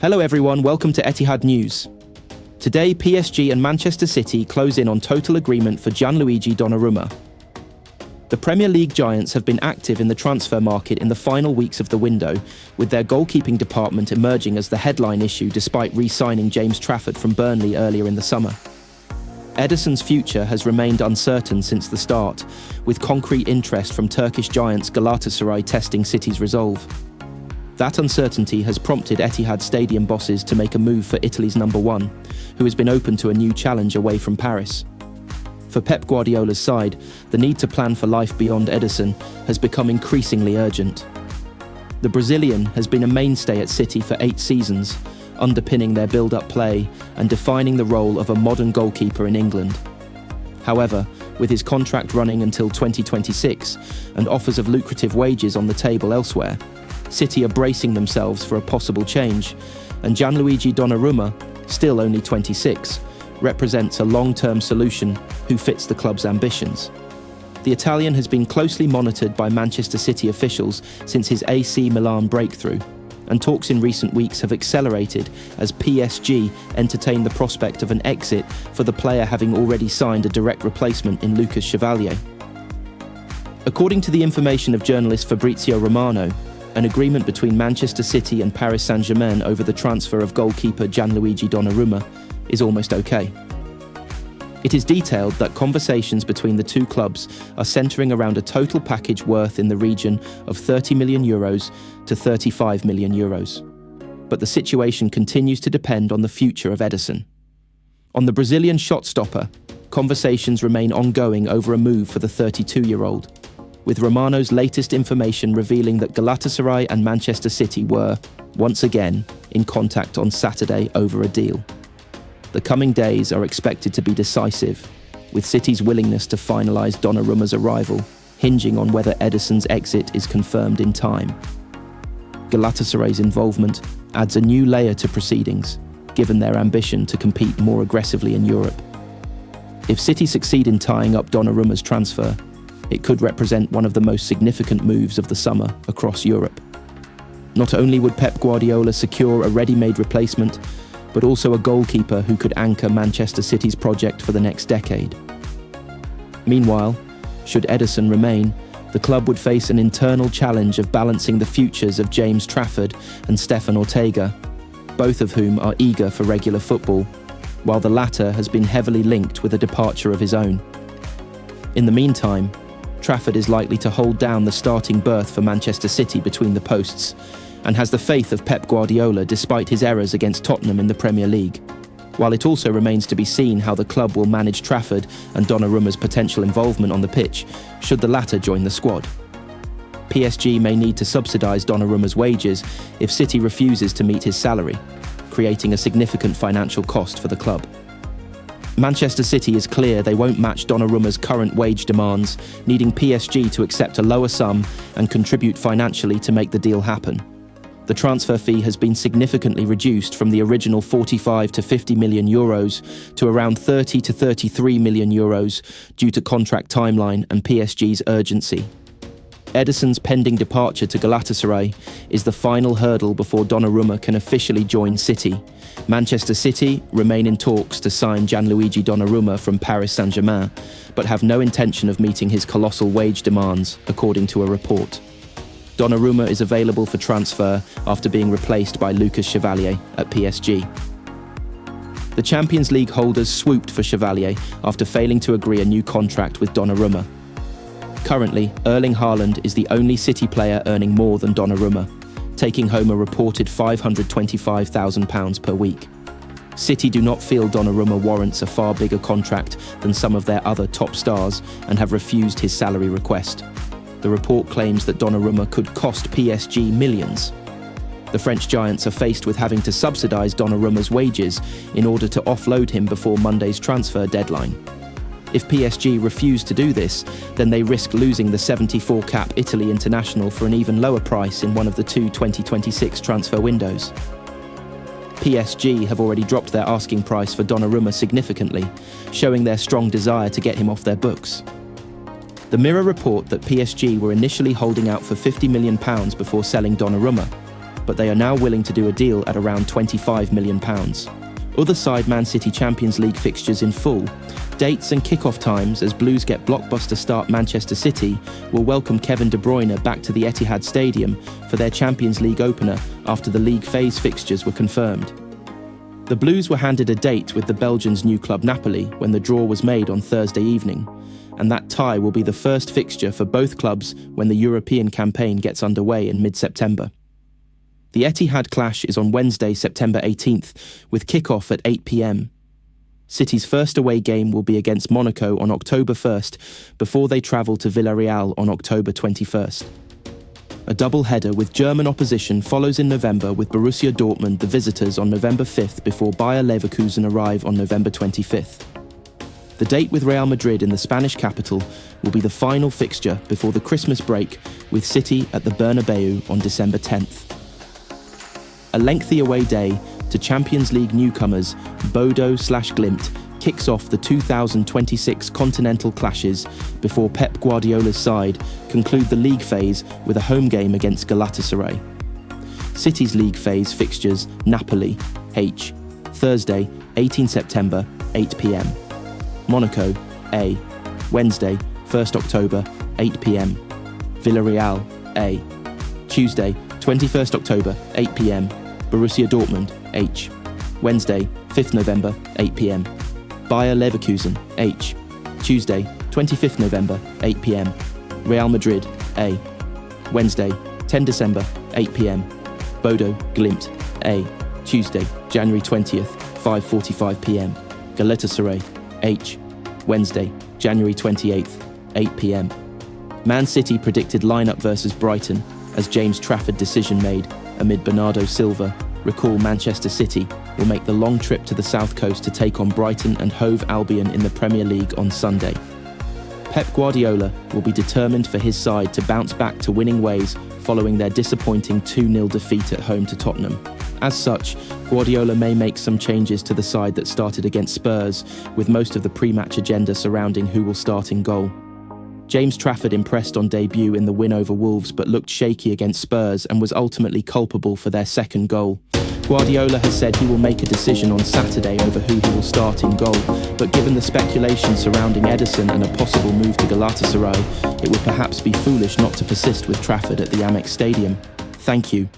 Hello everyone, welcome to Etihad News. Today, PSG and Manchester City close in on total agreement for Gianluigi Donnarumma. The Premier League giants have been active in the transfer market in the final weeks of the window, with their goalkeeping department emerging as the headline issue despite re-signing James Trafford from Burnley earlier in the summer. Ederson's future has remained uncertain since the start, with concrete interest from Turkish giants Galatasaray testing City's resolve. That uncertainty has prompted Etihad Stadium bosses to make a move for Italy's number one, who has been open to a new challenge away from Paris. For Pep Guardiola's side, the need to plan for life beyond Ederson has become increasingly urgent. The Brazilian has been a mainstay at City for 8 seasons, underpinning their build-up play and defining the role of a modern goalkeeper in England. However, with his contract running until 2026 and offers of lucrative wages on the table elsewhere, City are bracing themselves for a possible change, and Gianluigi Donnarumma, still only 26, represents a long-term solution who fits the club's ambitions. The Italian has been closely monitored by Manchester City officials since his AC Milan breakthrough, and talks in recent weeks have accelerated as PSG entertain the prospect of an exit for the player, having already signed a direct replacement in Lucas Chevalier. According to the information of journalist Fabrizio Romano, an agreement between Manchester City and Paris Saint-Germain over the transfer of goalkeeper Gianluigi Donnarumma is almost okay. It is detailed that conversations between the two clubs are centering around a total package worth in the region of €30 million to €35 million. But the situation continues to depend on the future of Ederson. On the Brazilian shot stopper, conversations remain ongoing over a move for the 32-year-old, with Romano's latest information revealing that Galatasaray and Manchester City were, once again, in contact on Saturday over a deal. The coming days are expected to be decisive, with City's willingness to finalise Donnarumma's arrival hinging on whether Ederson's exit is confirmed in time. Galatasaray's involvement adds a new layer to proceedings, given their ambition to compete more aggressively in Europe. If City succeed in tying up Donnarumma's transfer, it could represent one of the most significant moves of the summer across Europe. Not only would Pep Guardiola secure a ready-made replacement, but also a goalkeeper who could anchor Manchester City's project for the next decade. Meanwhile, should Ederson remain, the club would face an internal challenge of balancing the futures of James Trafford and Stefan Ortega, both of whom are eager for regular football, while the latter has been heavily linked with a departure of his own. In the meantime, Trafford is likely to hold down the starting berth for Manchester City between the posts, and has the faith of Pep Guardiola despite his errors against Tottenham in the Premier League, while it also remains to be seen how the club will manage Trafford and Donnarumma's potential involvement on the pitch, should the latter join the squad. PSG may need to subsidise Donnarumma's wages if City refuses to meet his salary, creating a significant financial cost for the club. Manchester City is clear they won't match Donnarumma's current wage demands, needing PSG to accept a lower sum and contribute financially to make the deal happen. The transfer fee has been significantly reduced from the original €45 to €50 million to around €30 to €33 million due to contract timeline and PSG's urgency. Ederson's pending departure to Galatasaray is the final hurdle before Donnarumma can officially join City. Manchester City remain in talks to sign Gianluigi Donnarumma from Paris Saint-Germain, but have no intention of meeting his colossal wage demands, according to a report. Donnarumma is available for transfer after being replaced by Lucas Chevalier at PSG. The Champions League holders swooped for Chevalier after failing to agree a new contract with Donnarumma. Currently, Erling Haaland is the only City player earning more than Donnarumma, taking home a reported £525,000 per week. City do not feel Donnarumma warrants a far bigger contract than some of their other top stars and have refused his salary request. The report claims that Donnarumma could cost PSG millions. The French giants are faced with having to subsidise Donnarumma's wages in order to offload him before Monday's transfer deadline. If PSG refuse to do this, then they risk losing the 74 cap Italy international for an even lower price in one of the two 2026 transfer windows. PSG have already dropped their asking price for Donnarumma significantly, showing their strong desire to get him off their books. The Mirror report that PSG were initially holding out for £50 million before selling Donnarumma, but they are now willing to do a deal at around £25 million. Other side Man City Champions League fixtures in full. Dates and kick-off times as Blues get blockbuster start Manchester City will welcome Kevin De Bruyne back to the Etihad Stadium for their Champions League opener after the league phase fixtures were confirmed. The Blues were handed a date with the Belgians' new club Napoli when the draw was made on Thursday evening, and that tie will be the first fixture for both clubs when the European campaign gets underway in mid-September. The Etihad clash is on Wednesday, September 18th, with kick-off at 8 p.m. City's first away game will be against Monaco on October 1st before they travel to Villarreal on October 21st. A double-header with German opposition follows in November with Borussia Dortmund the visitors on November 5th before Bayer Leverkusen arrive on November 25th. The date with Real Madrid in the Spanish capital will be the final fixture before the Christmas break with City at the Bernabeu on December 10th. A lengthy away day to Champions League newcomers Bodo/Glimt kicks off the 2026 continental clashes before Pep Guardiola's side conclude the league phase with a home game against Galatasaray. City's league phase fixtures Napoli, H, Thursday, 18 September, 8 p.m. Monaco, A, Wednesday, 1st October, 8 p.m. Villarreal, A, Tuesday, 21st October, 8 p.m. Borussia Dortmund, H, Wednesday, 5th November, 8 p.m. Bayer Leverkusen, H, Tuesday, 25th November, 8 p.m. Real Madrid, A, Wednesday, 10 December, 8 p.m. Bodo Glimt, A, Tuesday, January 20th, 5:45 p.m. Galatasaray, H, Wednesday, January 28th, 8 p.m. Man City predicted lineup versus Brighton as James Trafford decision made amid Bernardo Silva. Recall Manchester City will make the long trip to the south coast to take on Brighton and Hove Albion in the Premier League on Sunday. Pep Guardiola will be determined for his side to bounce back to winning ways following their disappointing 2-0 defeat at home to Tottenham. As such, Guardiola may make some changes to the side that started against Spurs, with most of the pre-match agenda surrounding who will start in goal. James Trafford impressed on debut in the win over Wolves but looked shaky against Spurs and was ultimately culpable for their second goal. Guardiola has said he will make a decision on Saturday over who he will start in goal, but given the speculation surrounding Ederson and a possible move to Galatasaray, it would perhaps be foolish not to persist with Trafford at the Amex Stadium. Thank you.